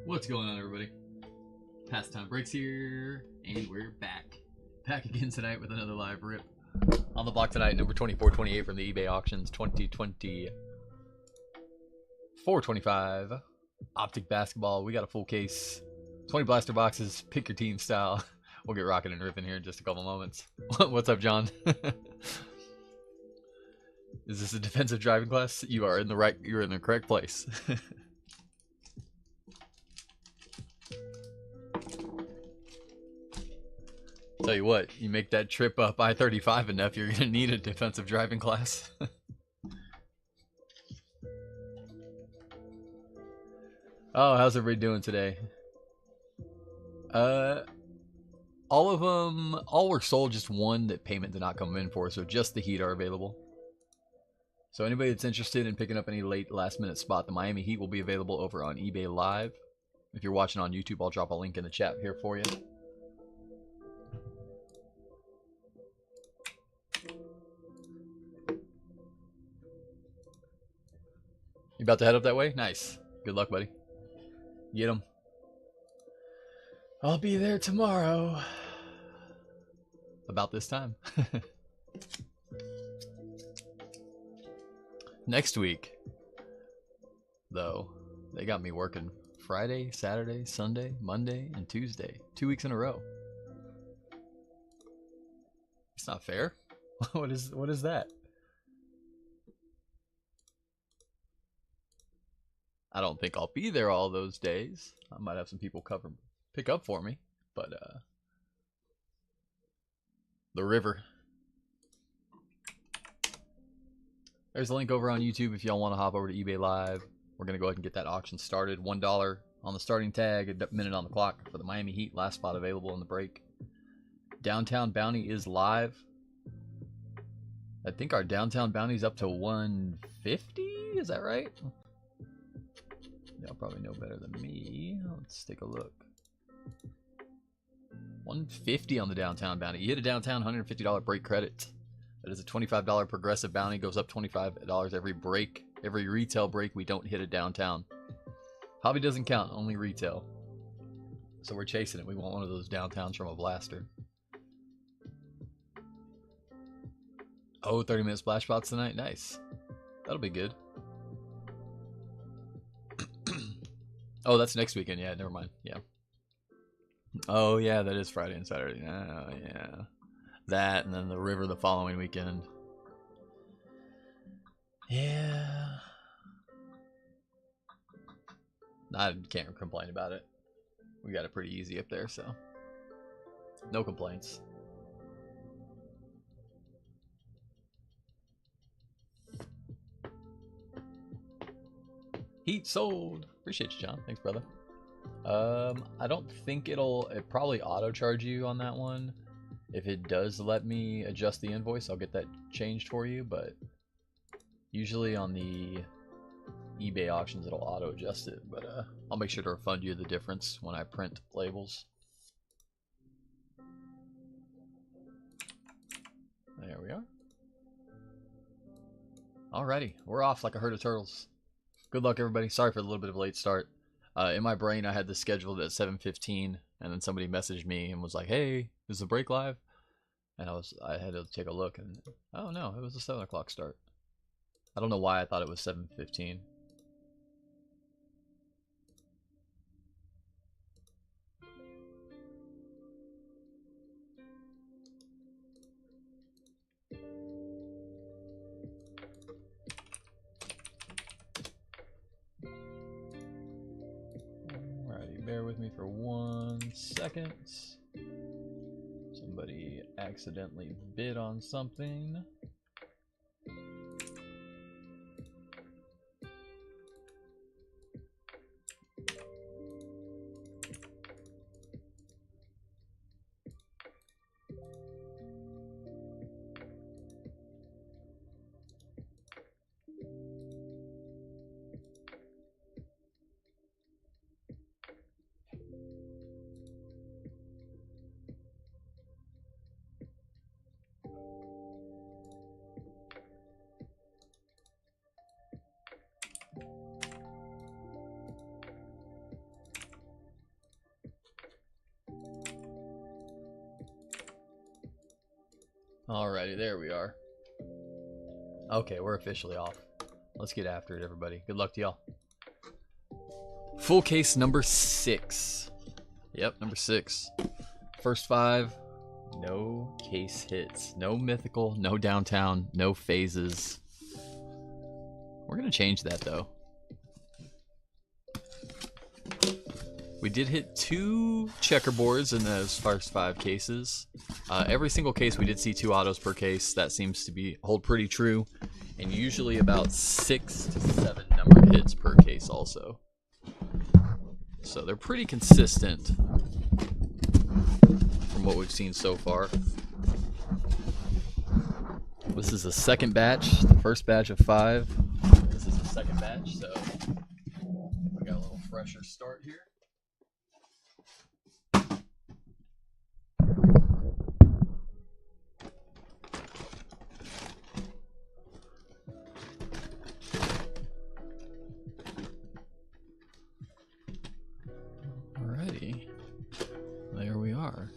What's going on, everybody? Pastime Breaks here, and we're back. Back again tonight with another live rip. On the block tonight, number 2428 from the eBay auctions, 2020 425 Optic basketball. We got a full case, 20 blaster boxes, pick your team style. We'll get rocking and ripping here in just a couple moments. What's up, John? Is this a defensive driving class? You're in the correct place. Tell you what, you make that trip up I-35 enough, you're gonna need a defensive driving class. Oh, how's everybody doing today? All of them, all were sold, just one that payment did not come in for, so just the Heat are available. So anybody that's interested in picking up any late last minute spot, the Miami Heat will be available over on eBay Live. If you're watching on YouTube, I'll drop a link in the chat here for you. You about to head up that way? Nice. Good luck, buddy. Get them. I'll be there tomorrow. About this time. Next week, though, they got me working Friday, Saturday, Sunday, Monday, and Tuesday. 2 weeks in a row. It's not fair. What is that? I don't think I'll be there all those days. I might have some people pick up for me, but the river. There's a link over on YouTube if y'all want to hop over to eBay Live. We're gonna go ahead and get that auction started. $1 on the starting tag, a minute on the clock for the Miami Heat. Last spot available in the break. Downtown Bounty is live. I think our downtown bounty's up to 150. Is that right? Y'all probably know better than me. Let's take a look. 150 on the downtown bounty. You hit a downtown $150 break credit. That is a $25 progressive bounty. Goes up $25 every break. Every retail break we don't hit a downtown. Hobby doesn't count, only retail. So we're chasing it. We want one of those downtowns from a blaster. Oh, 30-minute splash spots tonight. Nice. That'll be good. Oh, that's next weekend. Yeah, never mind. Yeah. Oh, yeah, that is Friday and Saturday. Oh, yeah. That, and then the river the following weekend. Yeah. I can't complain about it. We got it pretty easy up there, so. No complaints. Heat sold. Appreciate you, John. Thanks, brother. I don't think it probably auto charge you on that one. If it does let me adjust the invoice, I'll get that changed for you, but usually on the eBay auctions it'll auto adjust it, but I'll make sure to refund you the difference when I print labels. There we are. Alrighty, we're off like a herd of turtles. Good luck, everybody. Sorry for a little bit of a late start. In my brain, I had this scheduled at 7:15, and then somebody messaged me and was like, "Hey, is the break live?" And I had to take a look, and oh no, it was a 7 o'clock start. I don't know why I thought it was 7:15. Bear with me for 1 second. Somebody accidentally bid on something. Alrighty, there we are. Okay, we're officially off. Let's get after it, everybody. Good luck to y'all. Full case number 6. Yep, number 6. First 5. No case hits. No mythical, no downtown, no phases. We're going to change that, though. We did hit 2 checkerboards in those first 5 cases. Every single case we did see 2 autos per case. That seems to hold pretty true. And usually about 6 to 7 numbered hits per case also. So they're pretty consistent from what we've seen so far. This is the second batch, the first batch of 5. This is the second batch, so we got a little fresher start here. Alrighty, there we are.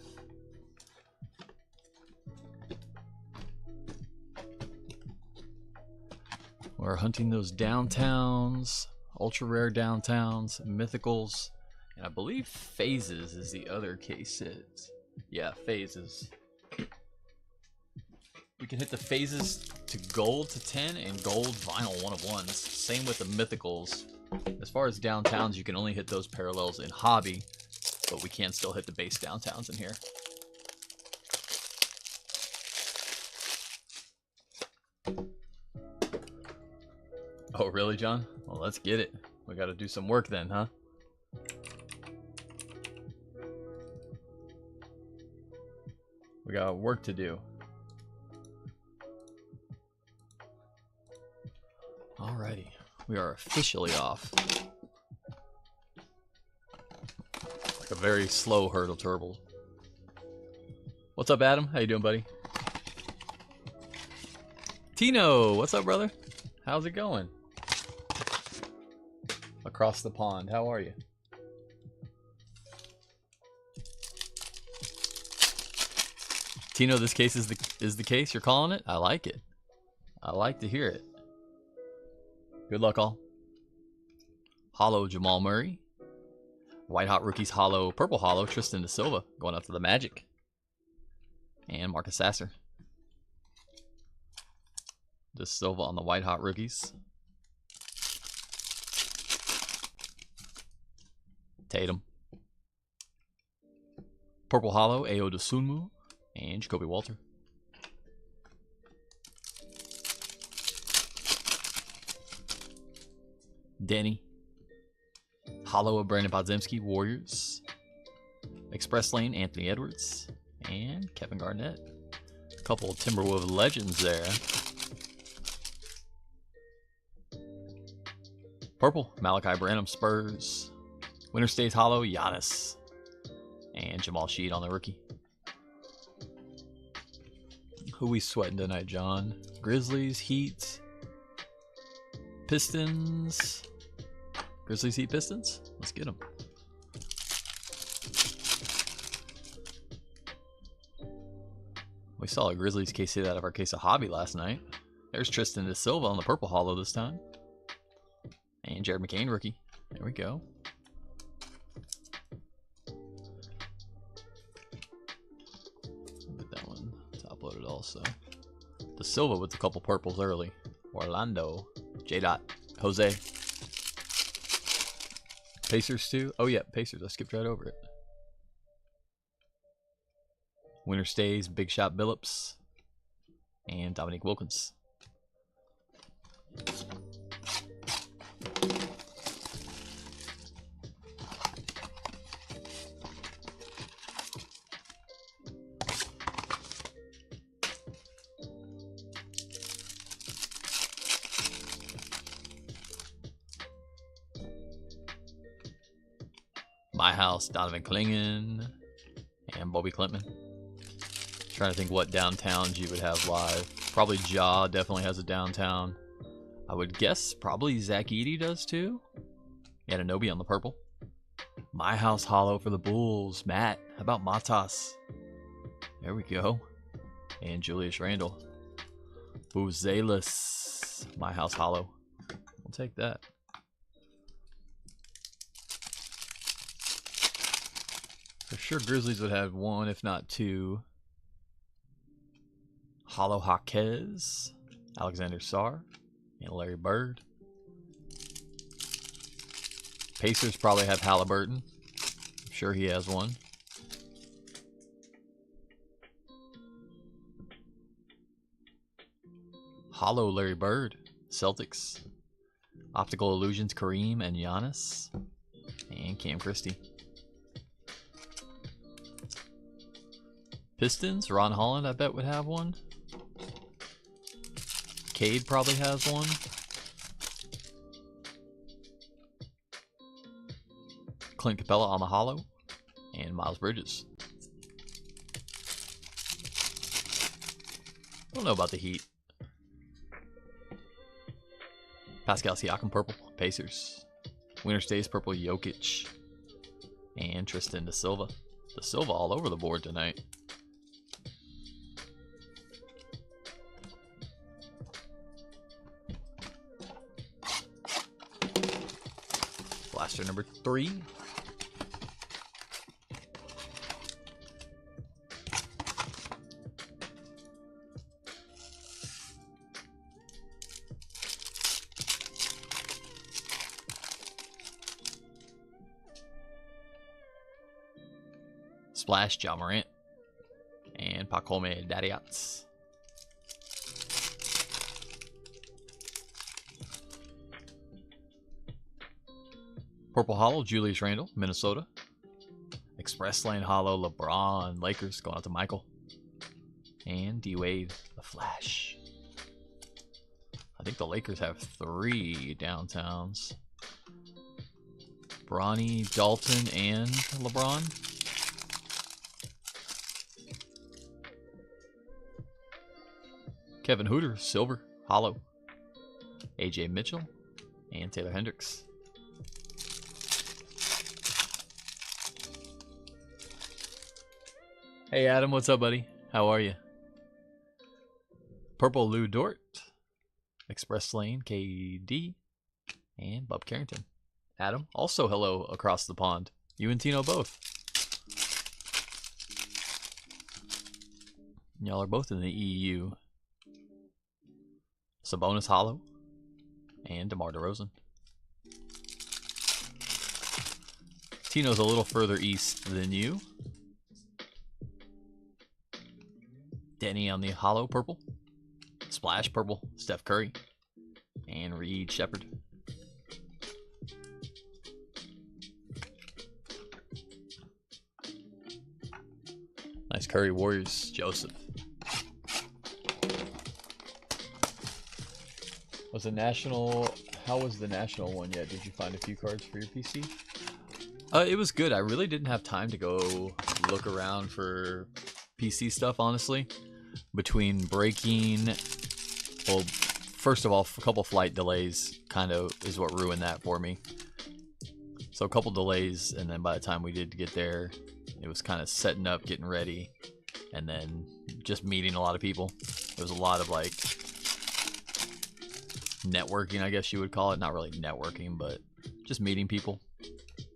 We're hunting those downtowns, ultra rare downtowns, mythicals, and I believe phases is the other case hit. Yeah, phases. We can hit the phases to gold to 10 and gold vinyl 1 of 1s. Same with the mythicals. As far as downtowns, you can only hit those parallels in hobby, but we can still hit the base downtowns in here. Oh, really, John? Well, let's get it. We got to do some work then, huh? We got work to do. Alrighty, we are officially off. Like a very slow hurdle turtle. What's up, Adam? How you doing, buddy? Tino, what's up, brother? How's it going? Across the pond, how are you? Tino, this case is the case. You're calling it? I like it. I like to hear it. Good luck, all. Hollow Jamal Murray. White Hot Rookies Hollow, Purple Hollow Tristan da Silva going up to the Magic. And Marcus Sasser. Da Silva on the White Hot Rookies. Tatum. Purple Hollow, Ayo Dosunmu. And Jacoby Walter. Denny. Hollow of Brandon Podziemski, Warriors. Express Lane, Anthony Edwards. And Kevin Garnett. A couple of Timberwolves legends there. Purple, Malachi Branham, Spurs. Winter Stays Hollow, Giannis. And Jamal Sheed on the rookie. Who we sweating tonight, John? Grizzlies, Heat, Pistons. Grizzlies, Heat, Pistons? Let's get them. We saw a Grizzlies case hit out of our case of hobby last night. There's Tristan da Silva on the Purple Hollow this time. And Jared McCain, rookie. There we go. Get that one top loaded also. Da Silva with a couple purples early. Orlando. J-Dot. Jose. Pacers too? Oh yeah, Pacers. I skipped right over it. Winter Stays, Big Shot Billups. And Dominique Wilkins. My House, Donovan Clingan, and Bobby Clintman. Trying to think what downtowns you would have live. Probably Ja definitely has a downtown. I would guess probably Zach Edey does too. Anunoby on the purple. My House Hollow for the Bulls. Matt, how about Matas? There we go. And Julius Randle. Buzelis. My House Hollow. We'll take that. For sure Grizzlies would have one, if not two. Hollow Jaquez. Alexander Sarr. And Larry Bird. Pacers probably have Halliburton. I'm sure he has one. Hollow Larry Bird. Celtics. Optical Illusions Kareem and Giannis. And Cam Christie. Pistons. Ron Holland I bet would have one. Cade probably has one. Clint Capella on the hollow. And Miles Bridges. I don't know about the Heat. Pascal Siakam purple. Pacers. Winter Stays purple. Jokic. And Tristan Da Silva. Da Silva all over the board tonight. Blaster number 3. Splash, Ja Morant. And Pacome Dariats. Purple Hollow, Julius Randle, Minnesota. Express Lane Hollow, LeBron, Lakers, going out to Michael. And D-Wade, the Flash. I think the Lakers have 3 downtowns. Bronny, Dalton, and LeBron. Kevin Hutter, Silver, Hollow. AJ Mitchell, and Taylor Hendricks. Hey Adam, what's up, buddy? How are you? Purple Lou Dort, Express Lane, KD, and Bob Carrington. Adam, also hello across the pond. You and Tino both. Y'all are both in the EU. Sabonis Hollow, and DeMar DeRozan. Tino's a little further east than you. Denny on the hollow purple. Splash purple, Steph Curry. And Reed Shepard. Nice Curry Warriors, Joseph. Was the national? How was the national one yet? Did you find a few cards for your PC? It was good. I really didn't have time to go look around for PC stuff, honestly. Between breaking, well, first of all, a couple flight delays kind of is what ruined that for me. So a couple delays, and then by the time we did get there, it was kind of setting up, getting ready, and then just meeting a lot of people. There was a lot of like networking, I guess you would call it. Not really networking, but just meeting people.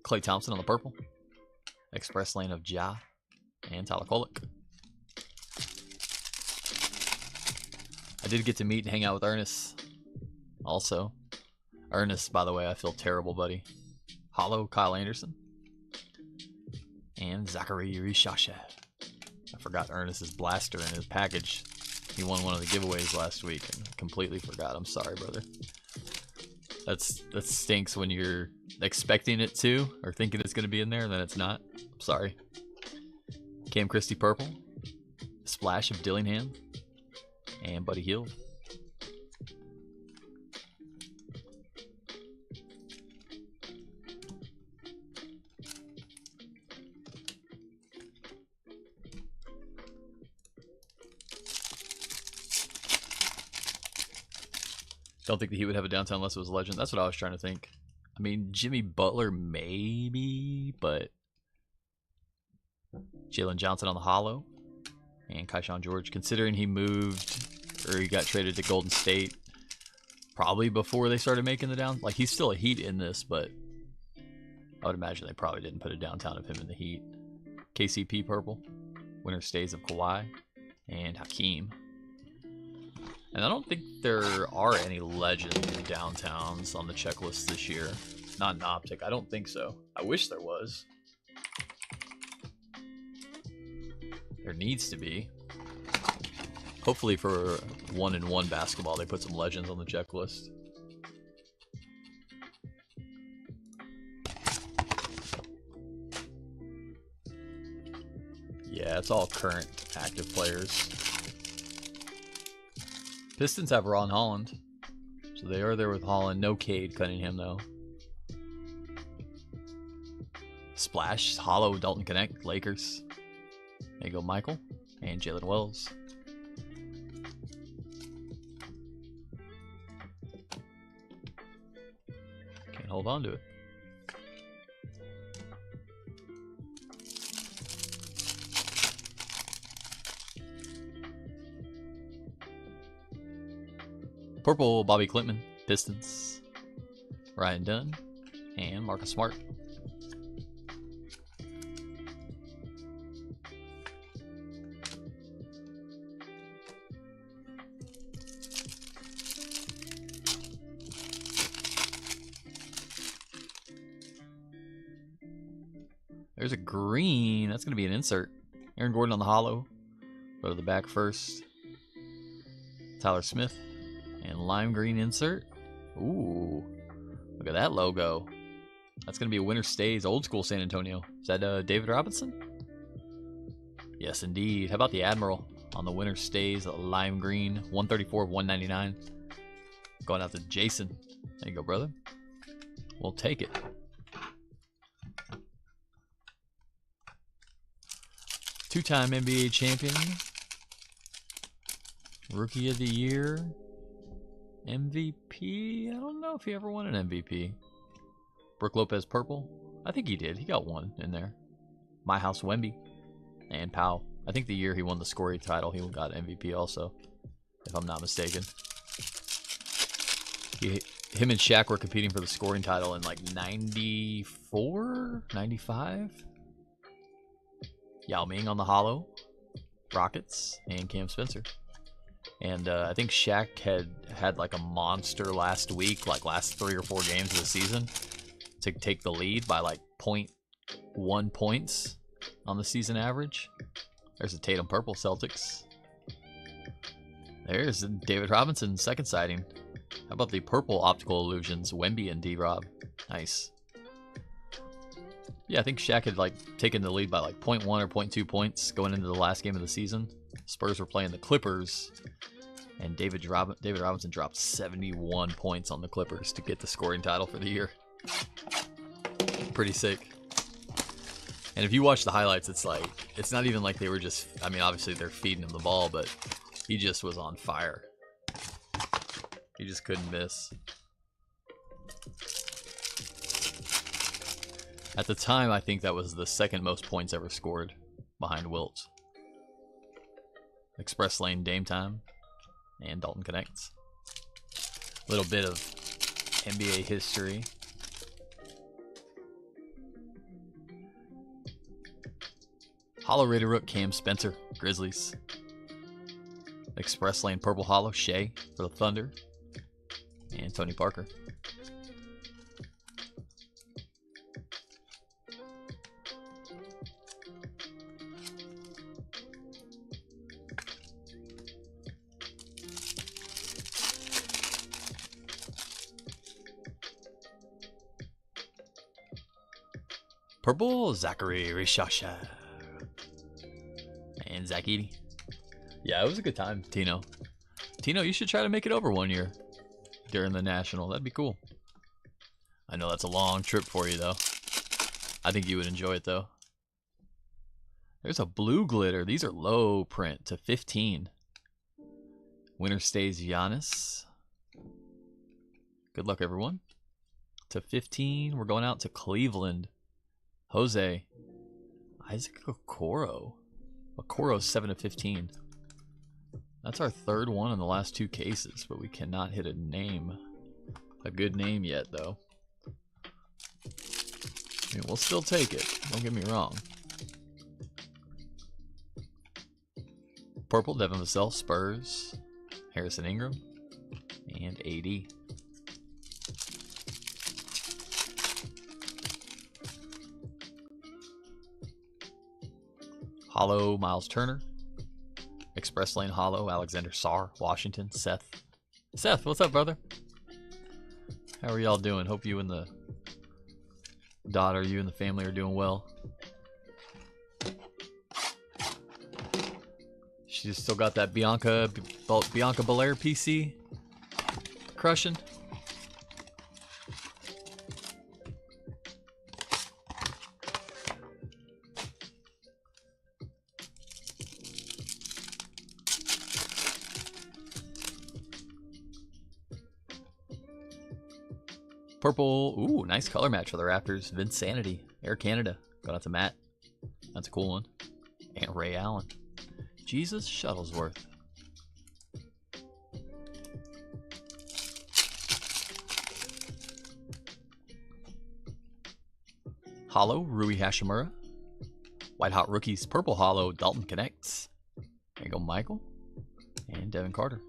Klay Thompson on the purple. Express Lane of Ja. And Tyler Kolek. I did get to meet and hang out with Ernest. Also. Ernest, by the way, I feel terrible, buddy. Hollow, Kyle Anderson. And Zachary Rishasha. I forgot Ernest's blaster in his package. He won one of the giveaways last week and completely forgot. I'm sorry, brother. That stinks when you're expecting it to or thinking it's going to be in there and then it's not. I'm sorry. Cam Christie purple. Splash of Dillingham. And Buddy Hield. Don't think that he would have a downtown unless it was a legend. That's what I was trying to think. I mean, Jimmy Butler maybe, but Jalen Johnson on the hollow. And Kaishan George, considering he moved or he got traded to Golden State probably before they started making the down. Like, he's still a Heat in this, but I would imagine they probably didn't put a downtown of him in the Heat. KCP purple. Winter stays of Kawhi. And Hakeem. And I don't think there are any legend downtowns on the checklist this year. Not in Optic. I don't think so. I wish there was. There needs to be. Hopefully for 1-in-1 basketball, they put some legends on the checklist. Yeah, it's all current active players. Pistons have Ron Holland. So they are there with Holland. No Cade Cunningham, though. Splash, Hollow, Dalton Connect, Lakers. There you go, Michael. And Jalen Wells. Can't hold on to it. Purple, Bobby Clintman, Pistons. Ryan Dunn. And Marcus Smart. There's a green. That's going to be an insert. Aaron Gordon on the hollow. Go to the back first. Tyler Smith. And lime green insert. Ooh. Look at that logo. That's going to be a winner stays. Old school San Antonio. Is that David Robinson? Yes, indeed. How about the Admiral on the winner stays? Lime green. 134 of 199. Going out to Jason. There you go, brother. We'll take it. Two-time NBA champion. Rookie of the year. MVP? I don't know if he ever won an MVP. Brook Lopez purple. I think he did. He got one in there. My House Wemby. And Powell. I think the year he won the scoring title, he got MVP also. If I'm not mistaken. Him and Shaq were competing for the scoring title in like 94? 95? Yao Ming on the hollow, Rockets, and Cam Spencer. And I think Shaq had like a monster last week, like last 3 or 4 games of the season, to take the lead by like 0.1 points on the season average. There's the Tatum purple Celtics. There's David Robinson second sighting. How about the purple optical illusions, Wemby and D-Rob? Nice. Yeah, I think Shaq had like taken the lead by like 0.1 or 0.2 points going into the last game of the season. Spurs were playing the Clippers, and David Robinson dropped 71 points on the Clippers to get the scoring title for the year. Pretty sick. And if you watch the highlights, it's like, it's not even like they were just, I mean, obviously they're feeding him the ball, but he just was on fire. He just couldn't miss. At the time, I think that was the second most points ever scored behind Wilt. Express Lane Dame Time and Dalton Connects. A little bit of NBA history. Hollow Rated Rook Cam Spencer, Grizzlies. Express Lane Purple Hollow Shea for the Thunder. And Tony Parker. Purple, Zachary Rishasha. And Zach Edey. Yeah, it was a good time, Tino. Tino, you should try to make it over one year during the National. That'd be cool. I know that's a long trip for you, though. I think you would enjoy it, though. There's a blue glitter. These are low print to 15. Winner stays Giannis. Good luck, everyone. To 15, we're going out to Cleveland. Jose. Isaac Okoro. Okoro 7 of 15. That's our third one in the last 2 cases, but we cannot hit a name. A good name yet, though. I mean, we'll still take it. Don't get me wrong. Purple, Devin Vassell, Spurs, Harrison Ingram, and AD. Hollow, Miles Turner. Express Lane Hollow, Alexander Sarr, Washington, Seth. Seth, what's up, brother? How are y'all doing? Hope you and the daughter, you and the family are doing well. She's still got that Bianca Belair PC crushing. Purple, ooh, nice color match for the Raptors. Vince Sanity, Air Canada, going out to Matt. That's a cool one. And Ray Allen. Jesus Shuttlesworth. Hollow, Rui Hashimura. White Hot Rookies, Purple Hollow, Dalton Connects. There you go, Michael. And Devin Carter.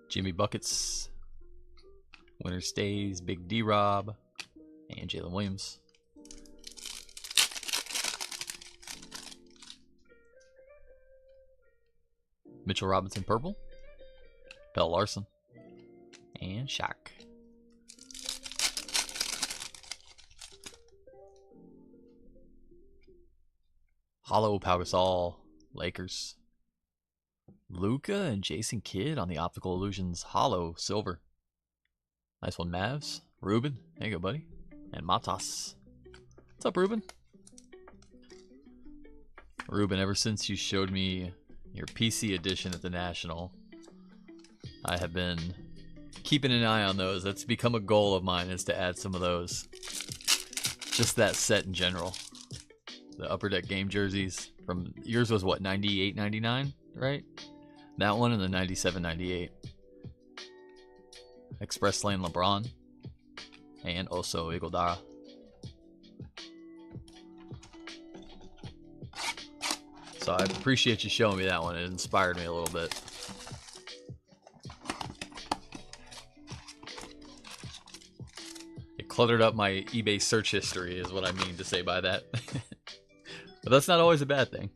Jimmy Buckets, Winter Stays, Big D-Rob, and Jalen Williams. Mitchell Robinson, Purple, Bell Larson, and Shaq. Hollow, Pau Gasol, Lakers. Luca and Jason Kidd on the Optical Illusions Hollow Silver. Nice one, Mavs. Ruben, there you go, buddy. And Matas. What's up, Ruben? Ruben, ever since you showed me your PC edition at the National, I have been keeping an eye on those. That's become a goal of mine, is to add some of those. Just that set in general. The Upper Deck game jerseys. From yours was what, 98, 99, right? That one and the 97-98. Express Lane LeBron. And also Iguodala. So I appreciate you showing me that one. It inspired me a little bit. It cluttered up my eBay search history is what I mean to say by that. But that's not always a bad thing.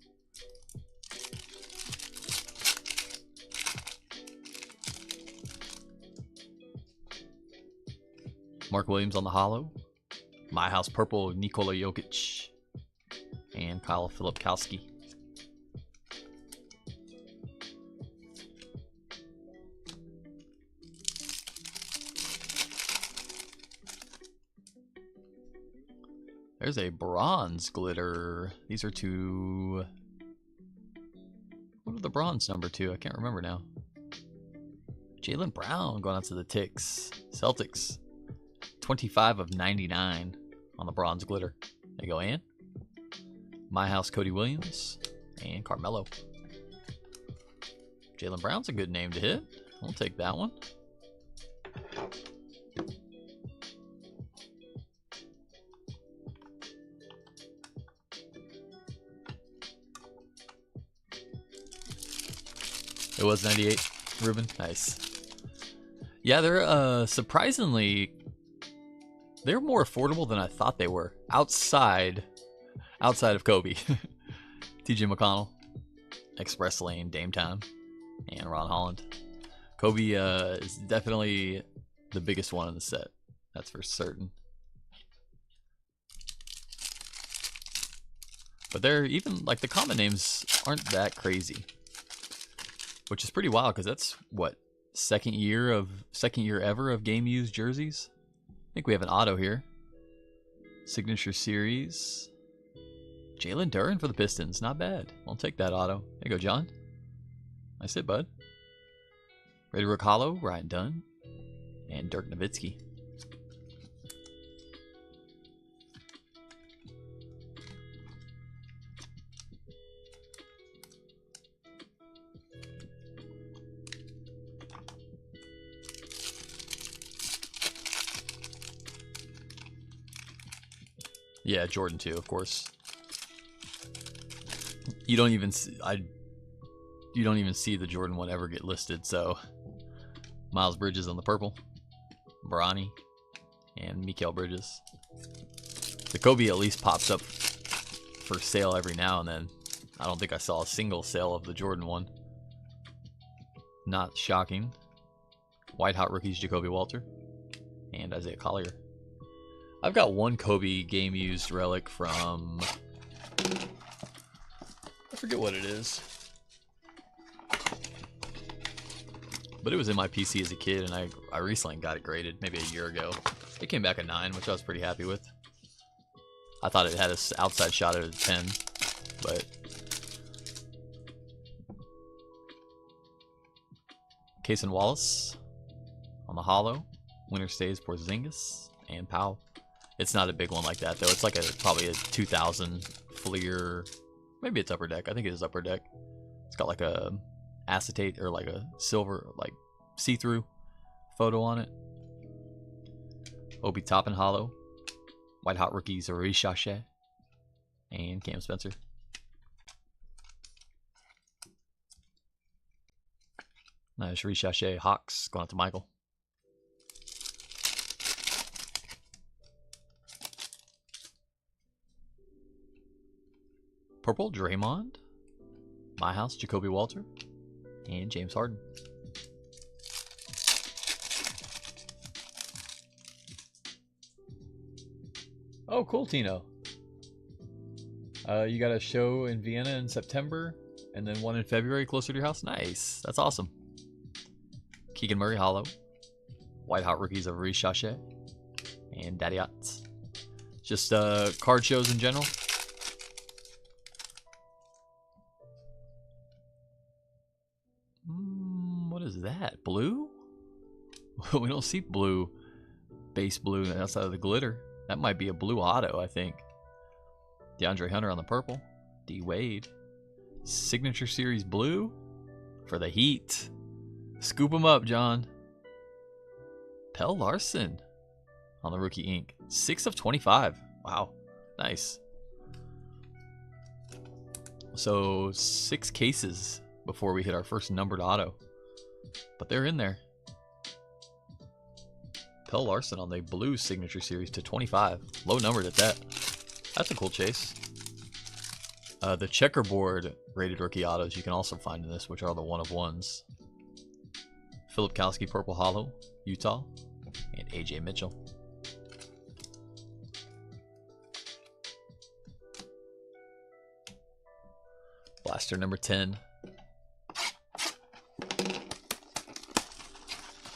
Mark Williams on the Hollow. My House Purple, Nikola Jokic. And Kyle Filipkowski. There's a bronze glitter. These are two... What are the bronze number two? I can't remember now. Jaylen Brown going out to the Ticks. Celtics. 25 of 99 on the bronze glitter. There you go, Ann. My House, Cody Williams. And Carmelo. Jaylen Brown's a good name to hit. I'll take that one. It was 98, Ruben. Nice. Yeah, they're surprisingly, they're more affordable than I thought they were. Outside of Kobe. TJ McConnell, Express Lane, Dame Time, and Ron Holland. Kobe is definitely the biggest one in the set. That's for certain. But they're even, like, the common names aren't that crazy. Which is pretty wild, because that's, what, second year ever of game used jerseys? I think we have an auto here. Signature Series. Jalen Duren for the Pistons. Not bad. I'll take that auto. There you go, John. Nice hit, bud. Rated Rook Hollow, Ryan Dunn, and Dirk Nowitzki. Yeah, Jordan 2, of course. You don't even see, you don't even see the Jordan 1 ever get listed, so Miles Bridges on the purple, Bronny, and Mikal Bridges. The Kobe at least pops up for sale every now and then. I don't think I saw a single sale of the Jordan 1. Not shocking. White Hot Rookies, Jacoby Walter, and Isaiah Collier. I've got one Kobe game used relic from, I forget what it is, but it was in my PC as a kid, and I recently got it graded maybe a year ago. It came back a 9, which I was pretty happy with. I thought it had an outside shot at a 10, but Cason Wallace on the hollow. Winner stays Porzingis and Powell. It's not a big one like that though. It's like probably a 2000 Fleer. Maybe it's upper deck. I think it is upper deck. It's got like a acetate or like a silver, like see-through photo on it. Obi Toppin hollow. White Hot Rookies Rishache and Cam Spencer. Nice Rishache Hawks going out to Michael. Purple, Draymond, My House, Jacoby Walter, and James Harden. Oh, cool, Tino. You got a show in Vienna in September, and then one in February closer to your house? Nice. That's awesome. Keegan Murray Hollow, White Hot Rookies of Rishache, and Daddy Otts. Just card shows in general. What is that? Blue? We don't see blue, base blue outside of the glitter. That might be a blue auto, I think. DeAndre Hunter on the purple. D Wade. Signature Series blue for the Heat. Scoop them up, John. Pell Larson on the rookie ink. 6 of 25. Wow. Nice. So 6 cases before we hit our first numbered auto. But they're in there. Pell Larson on the blue signature series to 25. Low numbered at that. That's a cool chase. The checkerboard rated rookie autos you can also find in this, which are the 1-of-1s. Philip Kowski purple hollow, Utah, and AJ Mitchell. Blaster number 10.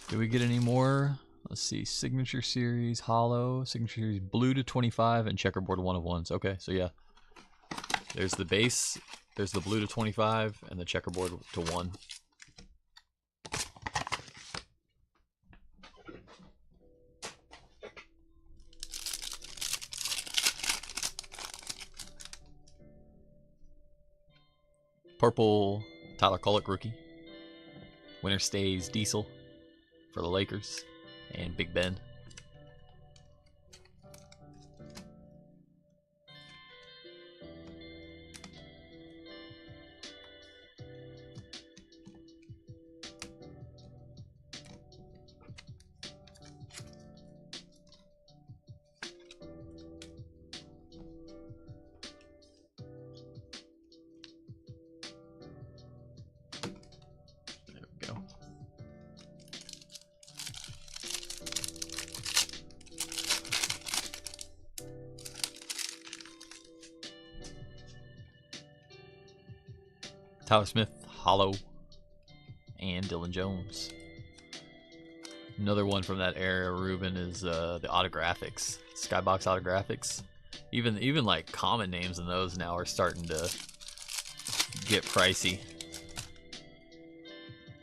Did we get any more? Let's see. Signature Series hollow, Signature Series blue to 25, and checkerboard 1-of-1s. Okay, so yeah. There's the base, there's the blue to 25, and the checkerboard to 1. Purple Tyler Kolek rookie. Winner stays Diesel for the Lakers and Big Ben. Tyler Smith, hollow, and Dylan Jones. Another one from that era, Ruben, is the autographics, Skybox autographics. Even like common names in those now are starting to get pricey.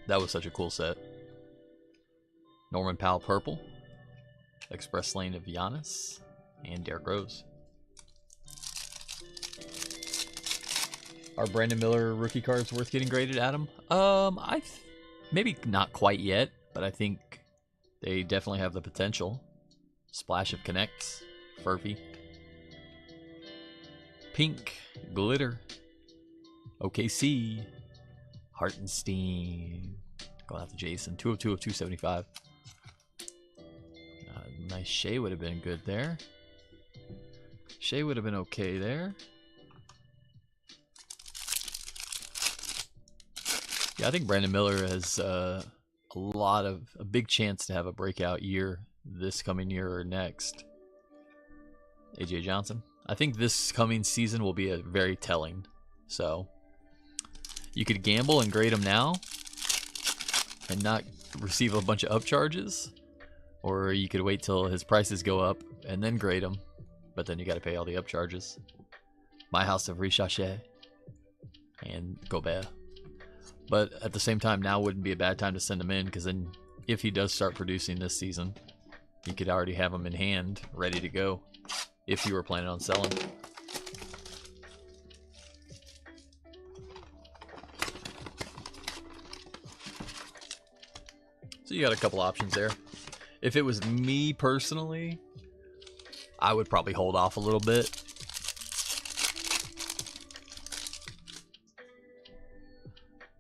That was such a cool set. Norman Powell purple. Express Lane of Giannis. And Derrick Rose. Are Brandon Miller rookie cards worth getting graded, Adam? Maybe not quite yet, but I think they definitely have the potential. Splash of Connects. Furphy. Pink. Glitter. OKC. Hartenstein. Going out to Jason. 202 of 275. Nice Shea would have been good there. Shea would have been okay there. Yeah, I think Brandon Miller has a big chance to have a breakout year this coming year or next. AJ Johnson. I think this coming season will be a very telling. So you could gamble and grade him now and not receive a bunch of upcharges, or you could wait till his prices go up and then grade him, but then you got to pay all the upcharges. My House of Richache and Gobert. But at the same time, now wouldn't be a bad time to send him in, because then if he does start producing this season, you could already have him in hand, ready to go, if you were planning on selling. So you got a couple options there. If it was me personally, I would probably hold off a little bit.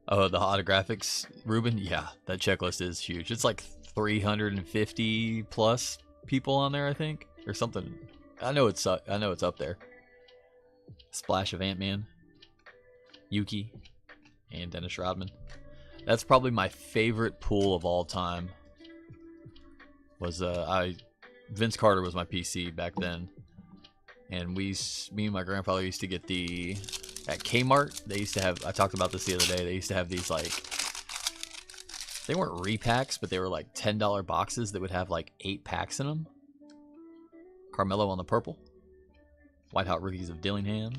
Oh, the autographics, Ruben? Yeah, that checklist is huge. It's like 350 plus people on there, I think, or something. I know it's up there. Splash of Ant-Man, Yuki, and Dennis Rodman. That's probably my favorite pool of all time. Was Vince Carter was my PC back then, and me and my grandfather used to get at Kmart. They used to have, I talked about this the other day, they used to have these, like, they weren't repacks, but they were like $10 boxes that would have like 8 packs in them. Carmelo on the purple. White Hot Rookies of Dillingham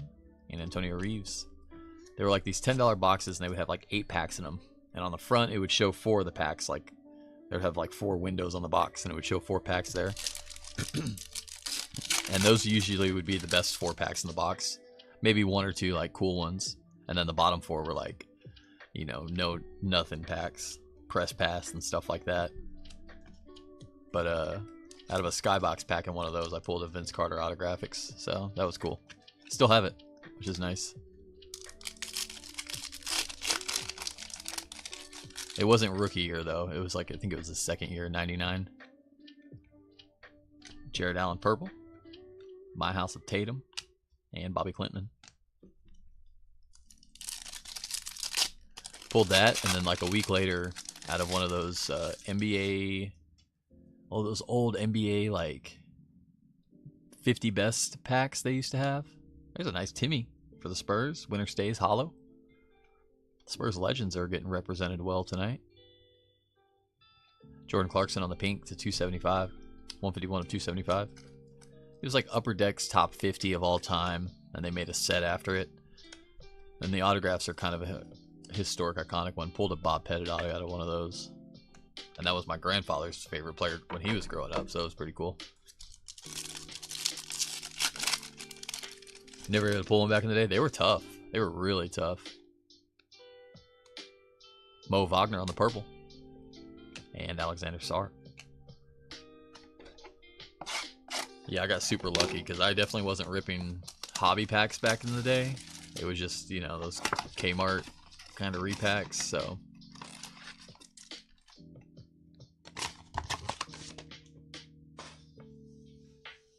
and Antonio Reeves. They were like these $10 boxes, and they would have like 8 packs in them. And on the front, it would show 4 of the packs. Like, they would have like 4 windows on the box, and it would show 4 packs there. And those usually would be the best 4 packs in the box. Maybe 1 or 2 like cool ones, and then the bottom 4 were like, you know, nothing packs, press pass and stuff like that. But out of a Skybox pack in one of those, I pulled a Vince Carter autographics, so that was cool. Still have it, which is nice. It wasn't rookie year though. It was like, I think it was the second year, 99. Jared Allen purple. My House of Tatum. And Bobby Clinton. Pulled that, and then like a week later, out of one of those NBA, all those old NBA like 50 best packs they used to have. There's a nice Timmy for the Spurs. Winner stays hollow. Spurs legends are getting represented well tonight. Jordan Clarkson on the pink to 275. 151 of 275. It was like Upper Deck's top 50 of all time, and they made a set after it. And the autographs are kind of a historic, iconic one. Pulled a Bob Pettit auto out of one of those. And that was my grandfather's favorite player when he was growing up, so it was pretty cool. Never had to pull them back in the day. They were tough. They were really tough. Mo Wagner on the purple. And Alexander Sarr. Yeah, I got super lucky because I definitely wasn't ripping hobby packs back in the day. It was just, you know, those Kmart kind of repacks, so.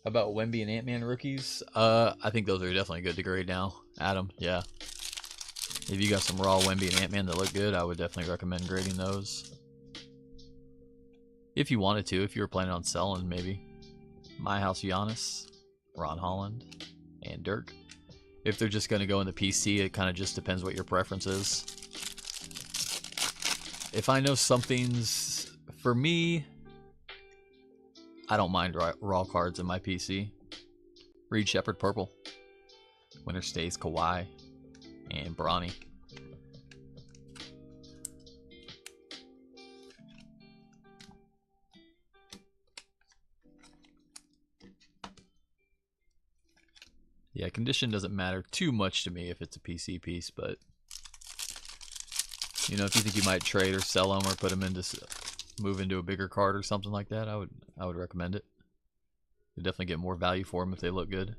How about Wemby and Ant-Man rookies? I think those are definitely good to grade now. Adam, yeah. If you got some raw Wemby and Ant-Man that look good, I would definitely recommend grading those. If you wanted to, if you were planning on selling, maybe. My House Giannis, Ron Holland, and Dirk. If they're just going to go in the PC, it kind of just depends what your preference is. If I know something's, for me, I don't mind raw cards in my PC. Reed Shepherd purple. Winner stays Kawhi and Bronny. Yeah, condition doesn't matter too much to me if it's a PC piece, but you know, if you think you might trade or sell them or put them into move into a bigger card or something like that, I would recommend it. You definitely get more value for them if they look good.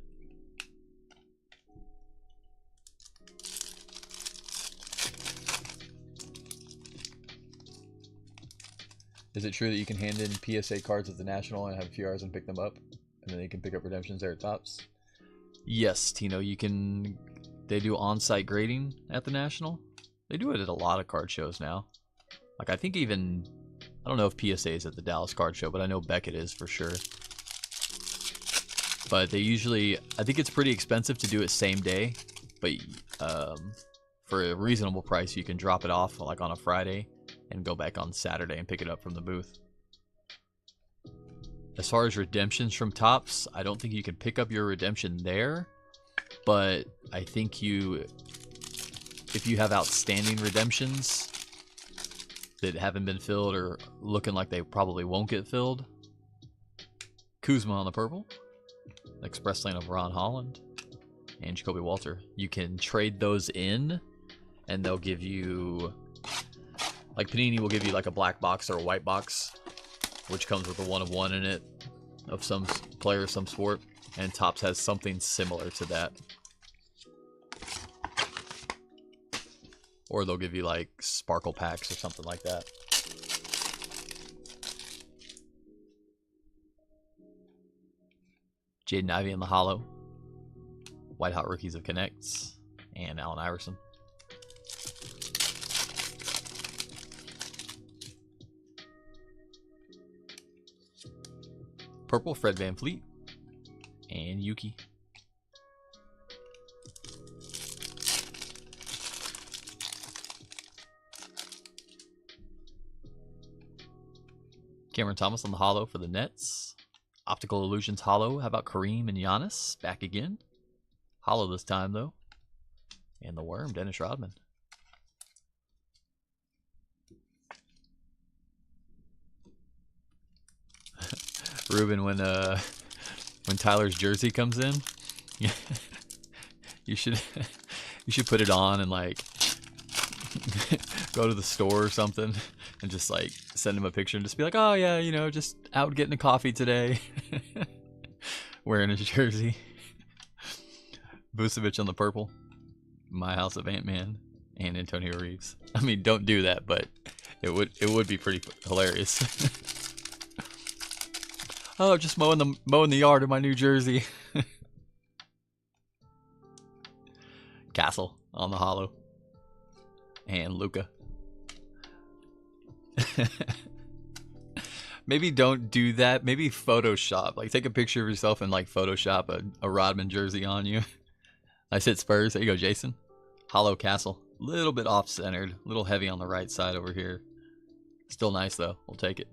Is it true that you can hand in PSA cards at the National and have a few hours and pick them up, and then you can pick up redemptions there at Tops? Yes, Tino, you can. They do on-site grading at the National. They do it at a lot of card shows now. Like, I think even, I don't know if PSA is at the Dallas card show, but I know Beckett is for sure. But they usually, I think it's pretty expensive to do it same day, but for a reasonable price, you can drop it off like on a Friday and go back on Saturday and pick it up from the booth. As far as redemptions from Tops, I don't think you can pick up your redemption there, but I think if you have outstanding redemptions that haven't been filled or looking like they probably won't get filled, Kuzma on the purple, Express Lane of Ron Holland, and Jacoby Walter, you can trade those in, and they'll give you, like Panini will give you like a black box or a white box, which comes with a 1/1 in it of some player, some sport, and Topps has something similar to that. Or they'll give you like sparkle packs or something like that. Jaden Ivey in the Hollow, White Hot Rookies of Connects, and Allen Iverson. Purple, Fred VanVleet, and Yuki. Cameron Thomas on the Hollow for the Nets. Optical Illusions Hollow. How about Kareem and Giannis? Back again. Hollow this time, though. And the Worm, Dennis Rodman. Ruben, when Tyler's jersey comes in, you should put it on and like go to the store or something and just like send him a picture and just be like, oh yeah, you know, just out getting a coffee today, wearing his jersey. Vucevic on the purple, My House of Ant-Man, and Antonio Reeves. I mean, don't do that, but it would be pretty hilarious. Oh, just mowing the yard in my new jersey. Castle on the Hollow. And Luca. Maybe don't do that. Maybe Photoshop. Like, take a picture of yourself and, like, Photoshop a Rodman jersey on you. I said Spurs. There you go, Jason. Hollow Castle. A little bit off-centered. A little heavy on the right side over here. Still nice, though. We'll take it.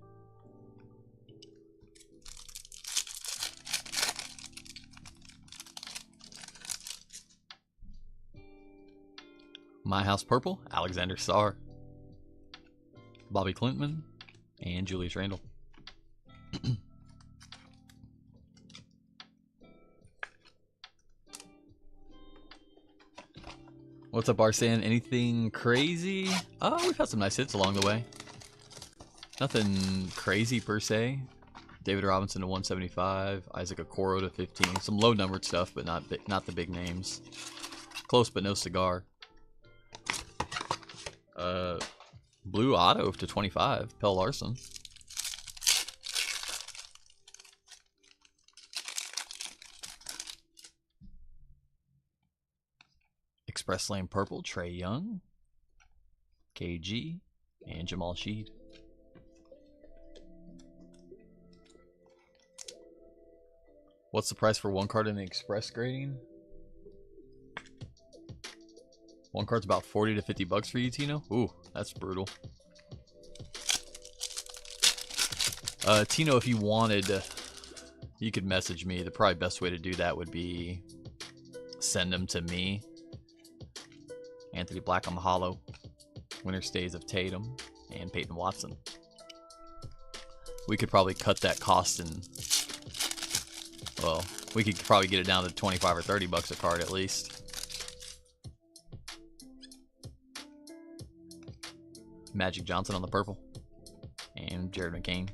My House Purple, Alexander Sarr, Bobby Clintman, and Julius Randle. What's up, Arsan? Anything crazy? Oh, we've had some nice hits along the way. Nothing crazy per se. David Robinson to 175, Isaac Okoro to 15. Some low-numbered stuff, but not the big names. Close, but no cigar. Blue Auto to 25, Pell Larson. Express Lane Purple, Trae Young, KG, and Jamal Sheed. What's the price for one card in the Express grading? One card's about 40 to 50 bucks for you, Tino? Ooh, that's brutal. Tino, if you wanted, you could message me. The probably best way to do that would be send them to me. Anthony Black on the Hollow. Winter Stays of Tatum and Peyton Watson. We could probably cut that cost in, well, We could probably get it down to 25 or 30 bucks a card at least. Magic Johnson on the purple. And Jared McCain.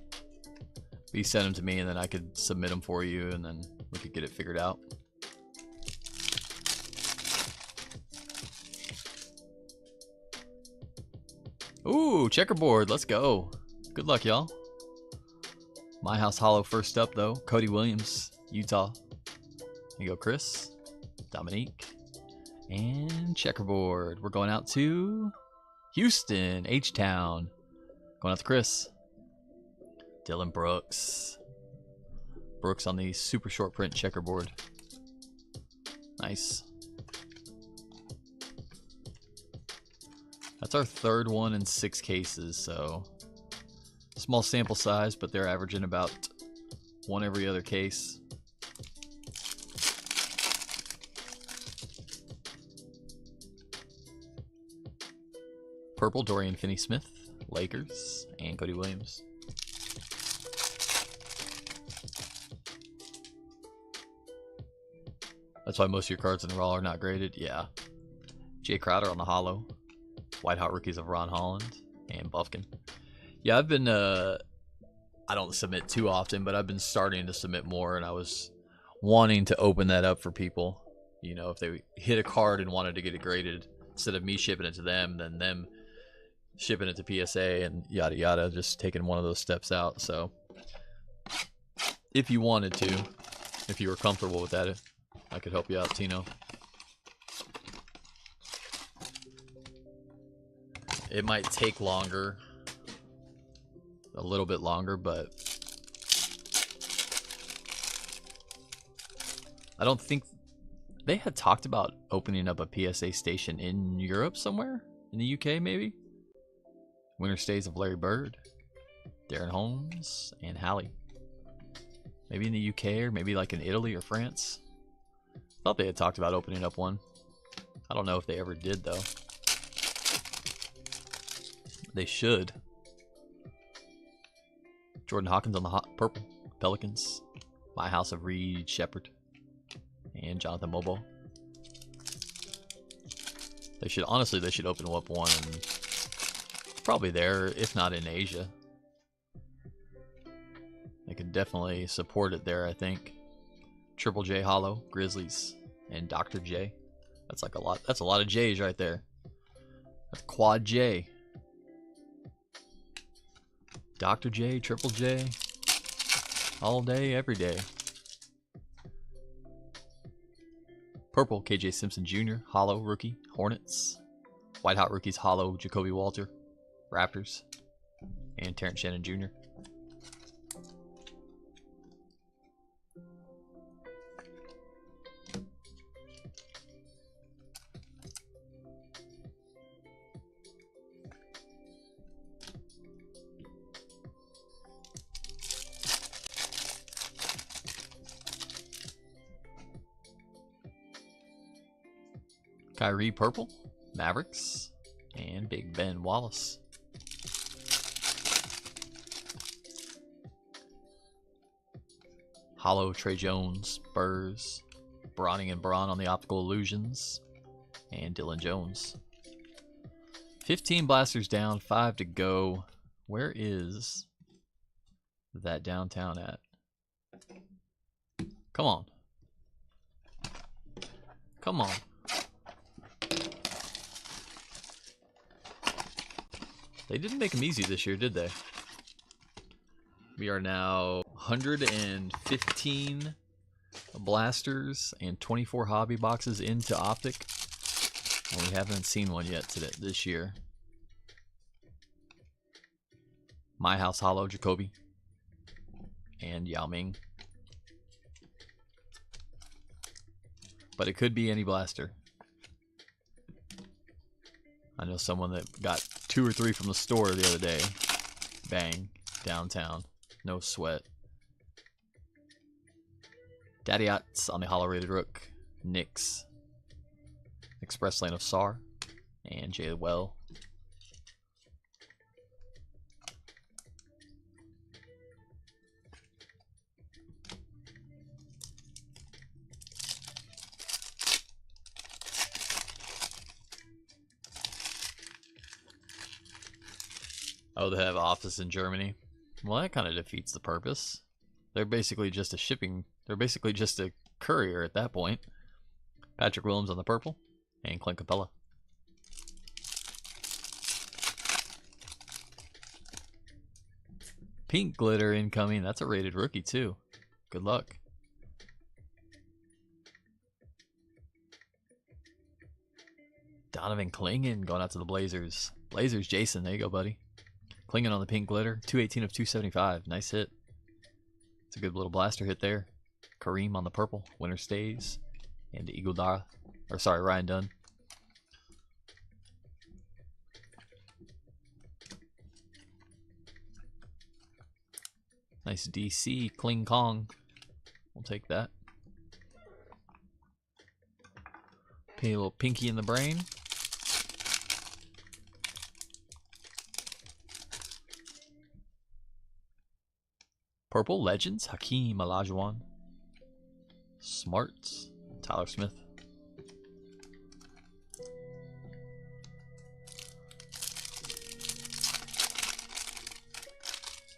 You send them to me and then I could submit them for you and then we could get it figured out. Ooh, checkerboard. Let's go. Good luck, y'all. My House Hollow first up, though. Cody Williams, Utah. Here you go, Chris. Dominique. And checkerboard. We're going out to Houston, H-Town. Going out to Chris. Dylan Brooks. Brooks on the super short print checkerboard. Nice. That's our third one in 6 cases, so small sample size, but they're averaging about 1 every other case. Purple, Dorian Finney-Smith, Lakers, and Cody Williams. That's why most of your cards in the Raw are not graded. Yeah. Jay Crowder on the Hollow. White Hot Rookies of Ron Holland and Buffkin. Yeah, I've been, I don't submit too often, but I've been starting to submit more, and I was wanting to open that up for people. You know, if they hit a card and wanted to get it graded, instead of me shipping it to them, then them shipping it to PSA and yada yada, just taking one of those steps out. So, if you wanted to, if you were comfortable with that, I could help you out, Tino. It might take longer, a little bit longer, but I don't think they had talked about opening up a PSA station in Europe somewhere, in the UK maybe. Winter Stays of Larry Bird, Darren Holmes, and Hallie. Maybe in the UK or maybe like in Italy or France. Thought they had talked about opening up one. I don't know if they ever did though. They should. Jordan Hawkins on the purple. Pelicans. My House of Reed Shepard. And Jonathan Mobo. They should, honestly, they should open up one and probably there, if not in Asia. They could definitely support it there, I think. Triple J Hollow, Grizzlies, and Dr. J. That's like a lot. That's a lot of J's right there. That's Quad J. Dr. J, Triple J, all day, every day. Purple, KJ Simpson Jr., Hollow Rookie, Hornets. White Hot Rookies, Hollow, Jacoby Walter, Raptors, and Terrence Shannon Jr. Kyrie Purple, Mavericks, and Big Ben Wallace. Hollow Trey Jones, Spurs, Bronning and Braun on the Optical Illusions, and Dylan Jones. 15 blasters down, 5 to go. Where is that downtown at? Come on. Come on. They didn't make them easy this year, did they? We are now 115 blasters and 24 hobby boxes into Optic. And we haven't seen one yet this year. My House Hollow, Jacoby, and Yao Ming. But it could be any blaster. I know someone that got 2 or 3 from the store the other day. Bang. Downtown. No sweat. Daddy Otts on the Hollow Rated Rook. Knicks. Express Lane of Sar. And Jay Well. Oh, they have office in Germany. Well, that kind of defeats the purpose. They're basically just a shipping. They're basically just a courier at that point. Patrick Williams on the purple, and Clint Capella. Pink glitter incoming. That's a rated rookie too. Good luck. Donovan Clingan going out to the Blazers. Blazers, Jason. There you go, buddy. Clingan on the pink glitter. 218 of 275. Nice hit. It's a good little blaster hit there. Kareem on the purple. Winner stays. And Iguodala. Or sorry, Ryan Dunn. Nice DC. Kling Kong. We'll take that. Pay a little pinky in the brain. Purple Legends, Hakeem Olajuwon. Smarts, Tyler Smith.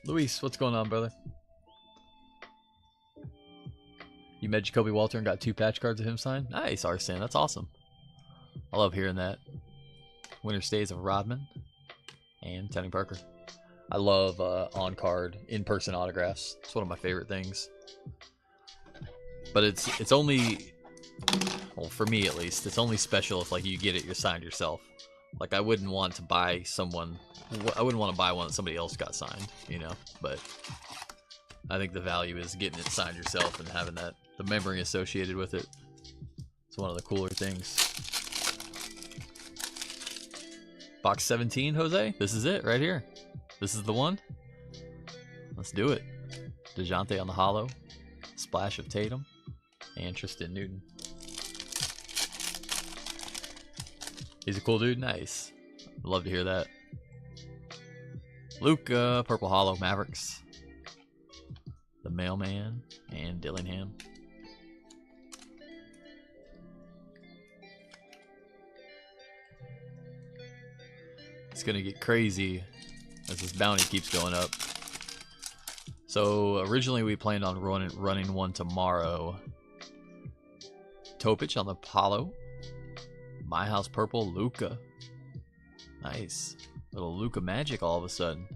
Luis, what's going on, brother? You met Jacoby Walter and got 2 patch cards of him signed? Nice, Arsene. That's awesome. I love hearing that. Winner stays of Rodman and Tony Parker. I love on-card, in-person autographs. It's one of my favorite things. But it's only, well, for me at least, it's only special if like you get it signed yourself. Like I wouldn't want to buy one that somebody else got signed, you know. But I think the value is getting it signed yourself and having the memory associated with it. It's one of the cooler things. Box 17, Jose. This is it right here. This is the one. Let's do it. DeJounte on the hollow. Splash of Tatum. And Tristan Newton. He's a cool dude. Nice. Love to hear that. Luka, purple hollow, Mavericks. The Mailman and Dillingham. It's gonna get crazy as this bounty keeps going up. So originally we planned on running one tomorrow. Topic on the Apollo. My House purple, Luka. Nice. Little Luka magic all of a sudden.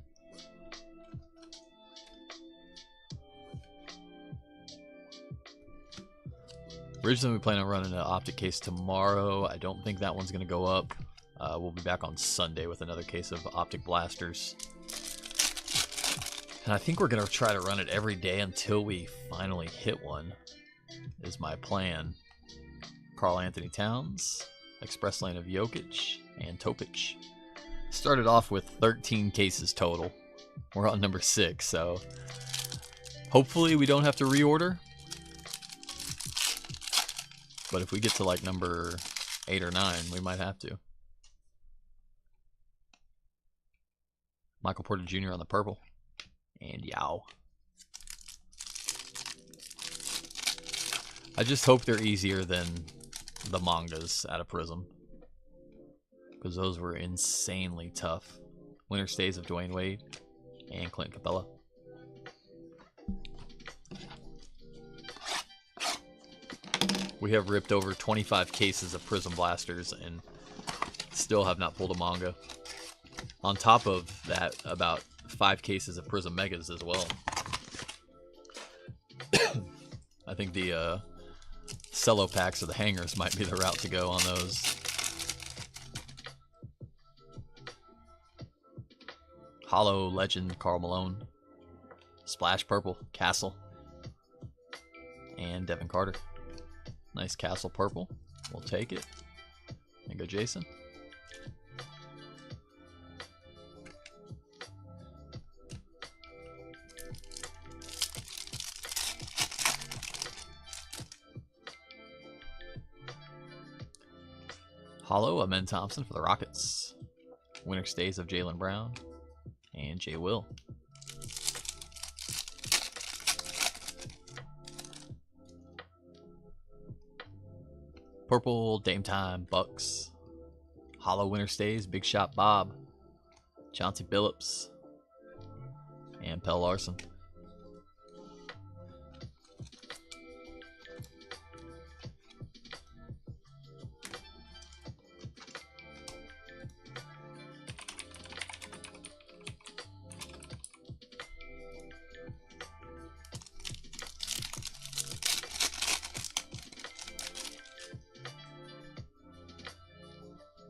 Originally we planned on running an optic case tomorrow. I don't think that one's going to go up. We'll be back on Sunday with another case of optic blasters. And I think we're going to try to run it every day until we finally hit one, is my plan. Karl Anthony Towns, Express Lane of Jokic, and Topic. Started off with 13 cases total. We're on number 6, so hopefully we don't have to reorder. But if we get to like number 8 or 9, we might have to. Michael Porter Jr. on the purple. And Yao. I just hope they're easier than the mangas out of Prism, because those were insanely tough. Winner stays of Dwayne Wade and Clint Capella. We have ripped over 25 cases of Prism Blasters and still have not pulled a manga. On top of that, about 5 cases of Prism Megas as well. I think the cello packs or the hangers might be the route to go on those. Hollow Legend Karl Malone. Splash Purple Castle. And Devin Carter. Nice Castle Purple. We'll take it. There you go, Jason. Hollow, Amen Thompson for the Rockets. Winner stays of Jaylen Brown and Jay Will. Purple, Dame Time, Bucks. Hollow winner stays, Big Shot Bob. Chauncey Billups. And Pell Larson.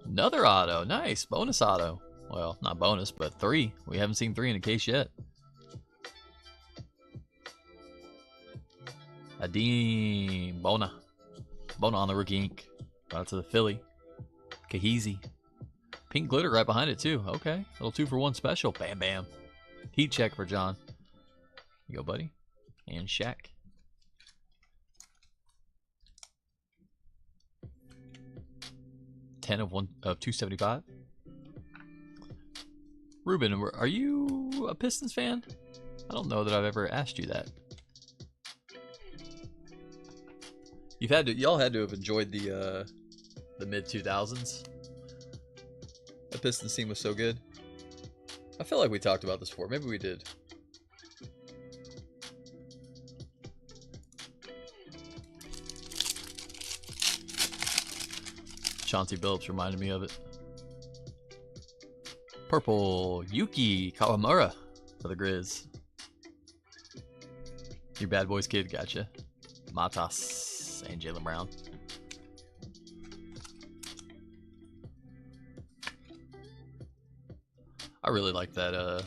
Another auto. Nice. Bonus auto. Well, not bonus, but 3. We haven't seen 3 in a case yet. Adeem. Bona. Bona on the rookie ink. Out to the Philly. Kahizi. Pink glitter right behind it, too. Okay. Little 2-for-1 special. Bam, bam. Heat check for John. You go, buddy. And Shaq. Of 275. Ruben, are you a Pistons fan? I don't know that I've ever asked you that. Y'all had to have enjoyed the mid 2000s. The Pistons team was so good. I feel like we talked about this before. Maybe we did. Chauncey Billups reminded me of it. Purple Yuki Kawamura for the Grizz. Your Bad Boys kid, gotcha. Matas and Jaylen Brown. I really like that.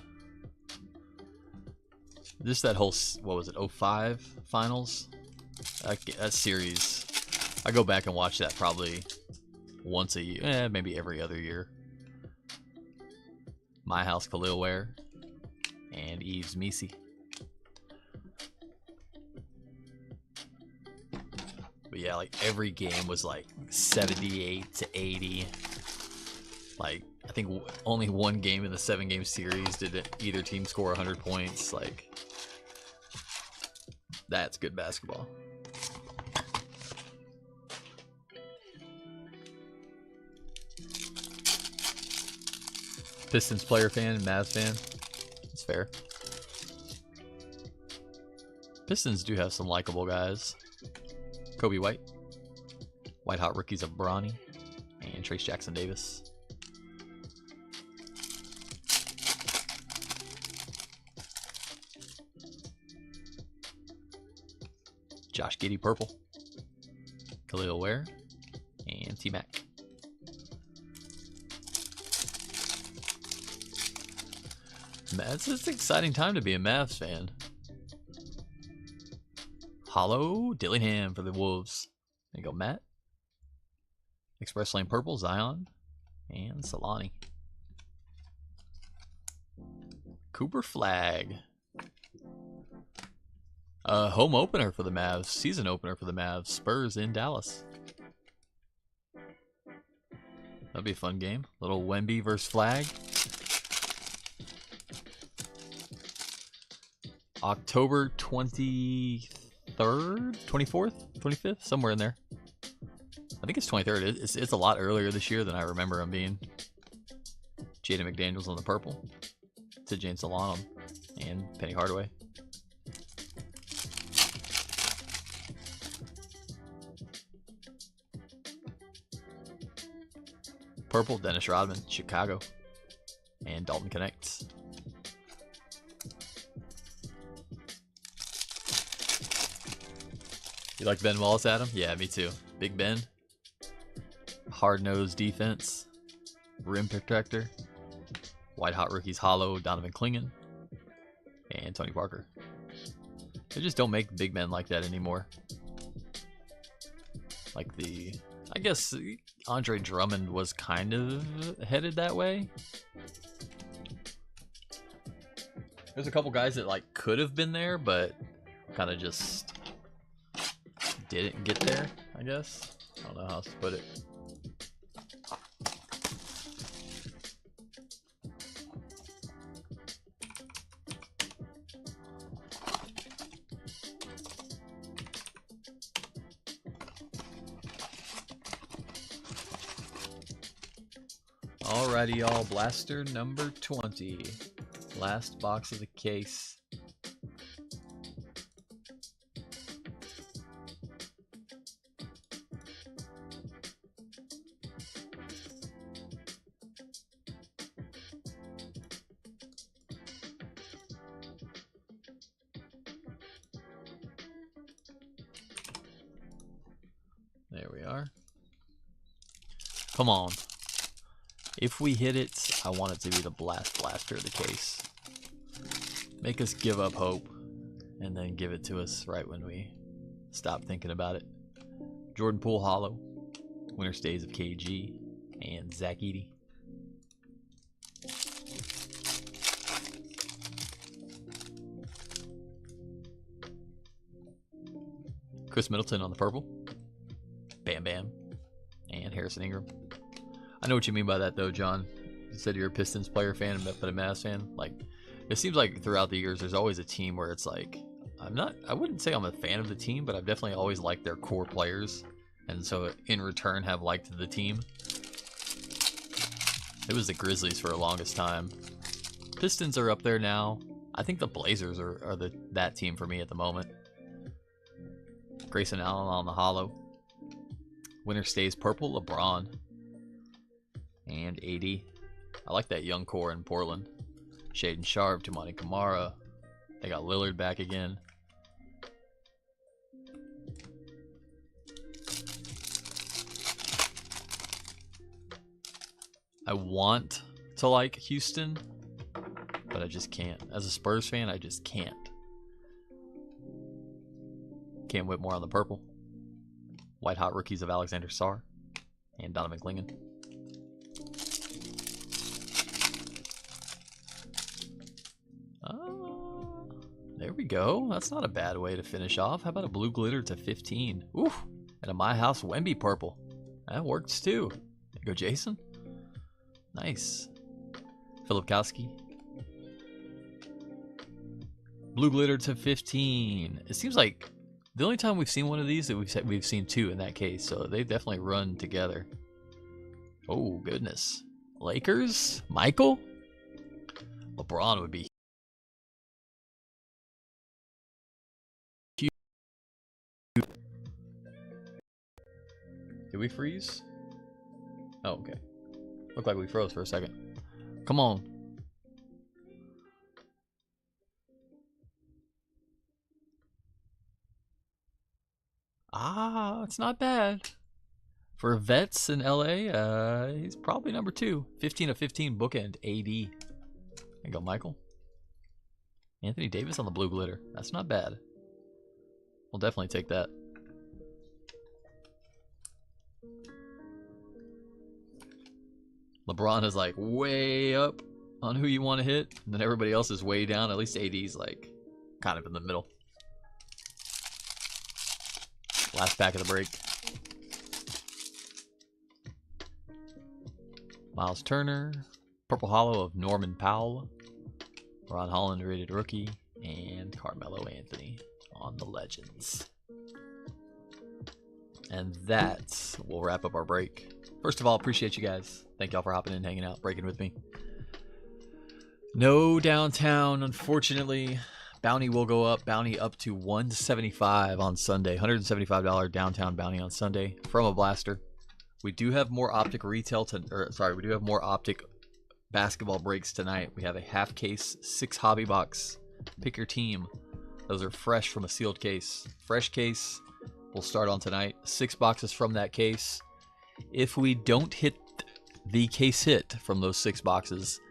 Just that whole, what was it, 05 finals? That series. I go back and watch that probably once a year, maybe every other year. My House Khalil Ware and Eves Misi. But yeah, like every game was like 78 to 80. Like I think only one game in the 7-game series did either team score 100 points. Like that's good basketball. Pistons player fan, Mavs fan. It's fair. Pistons do have some likable guys. Kobe White. White hot rookies of Bronny. And Trace Jackson Davis. Josh Giddey purple. Khalil Ware. And T-Mac. It's an exciting time to be a Mavs fan. Hollow Dillingham for the Wolves. There you go, Matt. Express Lane purple, Zion. And Solani. Cooper Flag. Home opener for the Mavs. Season opener for the Mavs. Spurs in Dallas. That'll be a fun game. Little Wemby versus Flag. October 23rd, 24th, 25th, somewhere in there. I think it's 23rd. It's a lot earlier this year than I remember them being. Jaden McDaniels on the purple. To Jane Solano and Penny Hardaway. Purple, Dennis Rodman, Chicago. And Dalton Connects. You like Ben Wallace, Adam? Yeah, me too. Big Ben. Hard-nosed defense. Rim protector. White hot rookies hollow. Donovan Clingan. And Tony Parker. They just don't make big men like that anymore. Like I guess Andre Drummond was kind of headed that way. There's a couple guys that like could have been there, but kind of just didn't get there, I guess. I don't know how else to put it. Alrighty, y'all. Blaster number 20. Last box of the case. There we are. Come on. If we hit it, I want it to be the blaster of the case. Make us give up hope, and then give it to us right when we stop thinking about it. Jordan Poole Hollow, winner stays of KG, and Zach Edey. Chris Middleton on the purple. Bam Bam. And Harrison Ingram. I know what you mean by that though, John. You said you're a Pistons player fan, but a Mavs fan. Like, it seems like throughout the years there's always a team where it's like, I wouldn't say I'm a fan of the team, but I've definitely always liked their core players. And so in return have liked the team. It was the Grizzlies for the longest time. Pistons are up there now. I think the Blazers are that team for me at the moment. Grayson Allen on the hollow. Winner stays purple, LeBron. And AD. I like that young core in Portland. Shaedon Sharpe, Tumani Kamara. They got Lillard back again. I want to like Houston, but I just can't. As a Spurs fan, I just can't. Cam Whitmore on the purple. White hot rookies of Alexander Sarr and Donovan Clingan. There we go. That's not a bad way to finish off. How about a blue glitter to 15? Oof. And a My House Wemby purple. That works too. There you go, Jason. Nice. Philip Kowski. Blue glitter to 15. It seems like the only time we've seen one of these that we've seen two in that case, so they definitely run together. Oh goodness. Lakers? Michael? LeBron would be huge. Did we freeze? Oh, okay. Looked like we froze for a second. Come on. Ah, it's not bad. For vets in LA, he's probably number 2. 15 of 15 bookend AD. There you go, Michael. Anthony Davis on the blue glitter. That's not bad. We'll definitely take that. LeBron is like way up on who you want to hit, and then everybody else is way down. At least AD's like kind of in the middle. Last pack of the break. Miles Turner, purple hollow of Norman Powell, Ron Holland rated rookie, and Carmelo Anthony on the Legends. And that will wrap up our break. First of all, appreciate you guys. Thank y'all for hopping in, hanging out, breaking with me. No downtown, unfortunately. Bounty will go up. Bounty up to $175 on Sunday. $175 downtown bounty on Sunday from a blaster. We do have more optic retail we do have more optic basketball breaks tonight. We have a half case, 6 hobby box. Pick your team. Those are fresh from a sealed case. Fresh case will start on tonight. 6 boxes from that case. If we don't hit the case hit from those 6 boxes,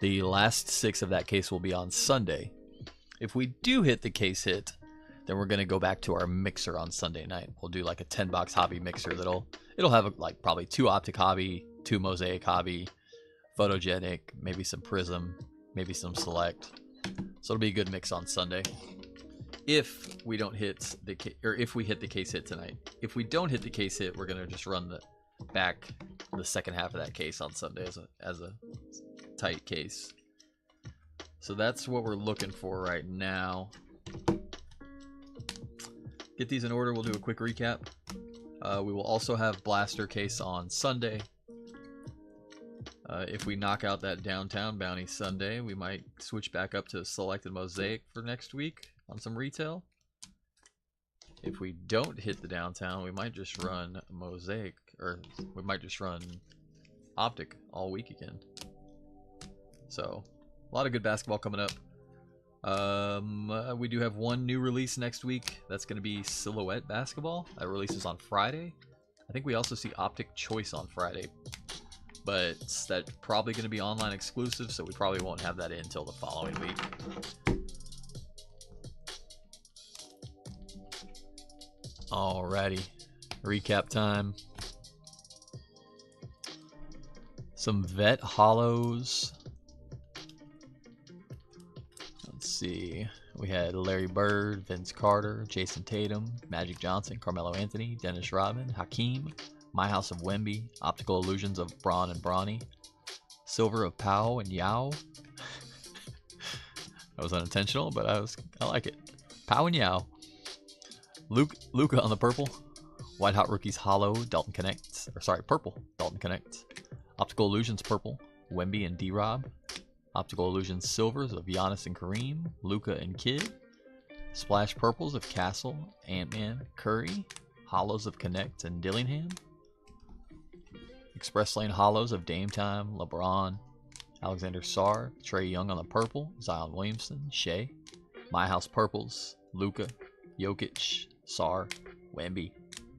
the last 6 of that case will be on Sunday. If we do hit the case hit, then we're going to go back to our mixer on Sunday night. We'll do like a 10-box hobby mixer it'll have like probably 2 optic hobby, 2 mosaic hobby, photogenic, maybe some prism, maybe some select. So it'll be a good mix on Sunday. If we don't hit if we hit the case hit tonight. If we don't hit the case hit, we're going to just run the second half of that case on Sunday as a tight case. So that's what we're looking for right now. Get these in order. We'll do a quick recap. We will also have blaster case on Sunday. If we knock out that downtown bounty Sunday, we might switch back up to selected mosaic for next week on some retail. If we don't hit the downtown, we might just run mosaic, or we might just run optic all week again. So a lot of good basketball coming up. We do have one new release next week. That's going to be Silhouette Basketball. That releases on Friday. I think we also see Optic Choice on Friday, but that's probably going to be online exclusive, so we probably won't have that in until the following week. Alrighty, recap time. Some vet hollows. Let's see. We had Larry Bird, Vince Carter, Jason Tatum, Magic Johnson, Carmelo Anthony, Dennis Rodman, Hakeem, My House of Wemby, Optical Illusions of Braun and Bronny, Silver of Pau and Yao. That was unintentional, but I like it. Pau and Yao. Luka on the purple. White Hot Rookies Hollow, Dalton Connect. Or sorry, purple, Dalton Connect. Optical Illusions purple, Wemby and D-Rob. Optical Illusions silvers of Giannis and Kareem, Luka and Kid. Splash purples of Castle, Ant-Man, Curry. Hollows of Connect and Dillingham. Express Lane hollows of Dame Time, LeBron, Alexander Sarr, Trae Young on the purple, Zion Williamson, Shea. My House purples, Luka, Jokic, Sarr, Wemby.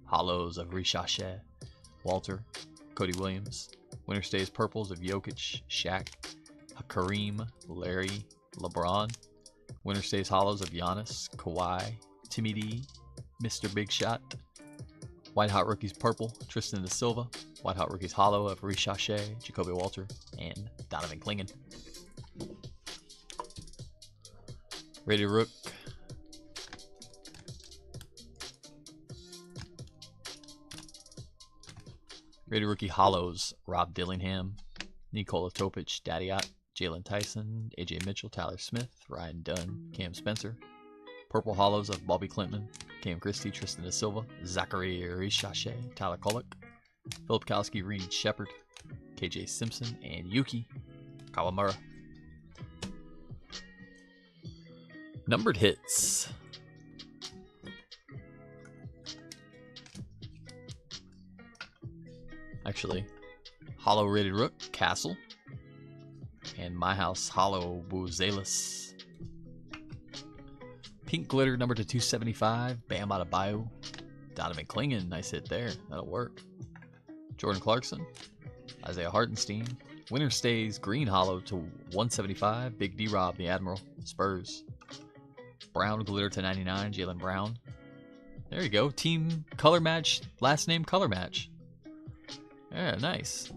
Hollows of Ricochet, Walter, Cody Williams. Winter Stays purples of Jokic, Shaq, Kareem, Larry, LeBron. Winter Stays hollows of Giannis, Kawhi, Timmy D, Mr. Big Shot. White Hot Rookies purple, Tristan da Silva. White Hot Rookies hollow of Ricochet, Jacoby Walter, and Donovan Clingan. Rated Rook. Rated Rookie hollows, Rob Dillingham, Nikola Topic, Dadiot, Jalen Tyson, AJ Mitchell, Tyler Smith, Ryan Dunn, Cam Spencer. Purple hollows of Bobby Clinton, Cam Christie, Tristan da Silva, Zachary Ricochet, Tyler Kolek, Philip Kowski, Reed Shepard, KJ Simpson, and Yuki Kawamura. Numbered hits. Actually, Hollow Rated Rook, Castle. And My House Hollow Buzelis. Pink Glitter number to 275, Bam Adebayo. Donovan Clingan, nice hit there. That'll work. Jordan Clarkson, Isaiah Hartenstein. Winter Stays Green Hollow to 175, Big D-Rob, the Admiral, Spurs. Brown Glitter to 99, Jaylen Brown. There you go. Team color match, last name color match. Yeah, nice.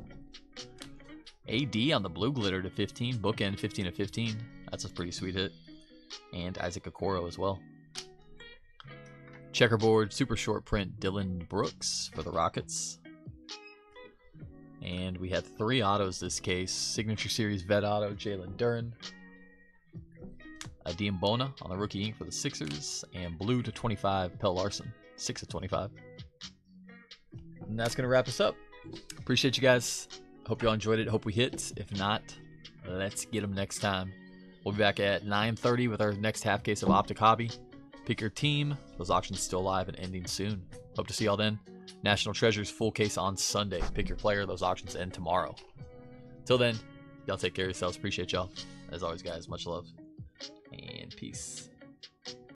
AD on the blue glitter to 15, bookend 15 of 15. That's a pretty sweet hit. And Isaac Okoro as well. Checkerboard, super short print, Dylan Brooks for the Rockets. And we had 3 autos this case. Signature Series Vet Auto, Jalen Duren. Adim Bona on the rookie ink for the Sixers. And blue to 25, Pell Larson, 6 of 25. And that's going to wrap us up. Appreciate you guys. Hope y'all enjoyed it. Hope we hit. If not, let's get them next time. We'll be back at 9:30 with our next half case of Optic Hobby. Pick your team. Those auctions still live and ending soon. Hope to see y'all then. National Treasures full case on Sunday. Pick your player. Those auctions end tomorrow. Till then, y'all take care of yourselves. Appreciate y'all. As always, guys, much love and peace.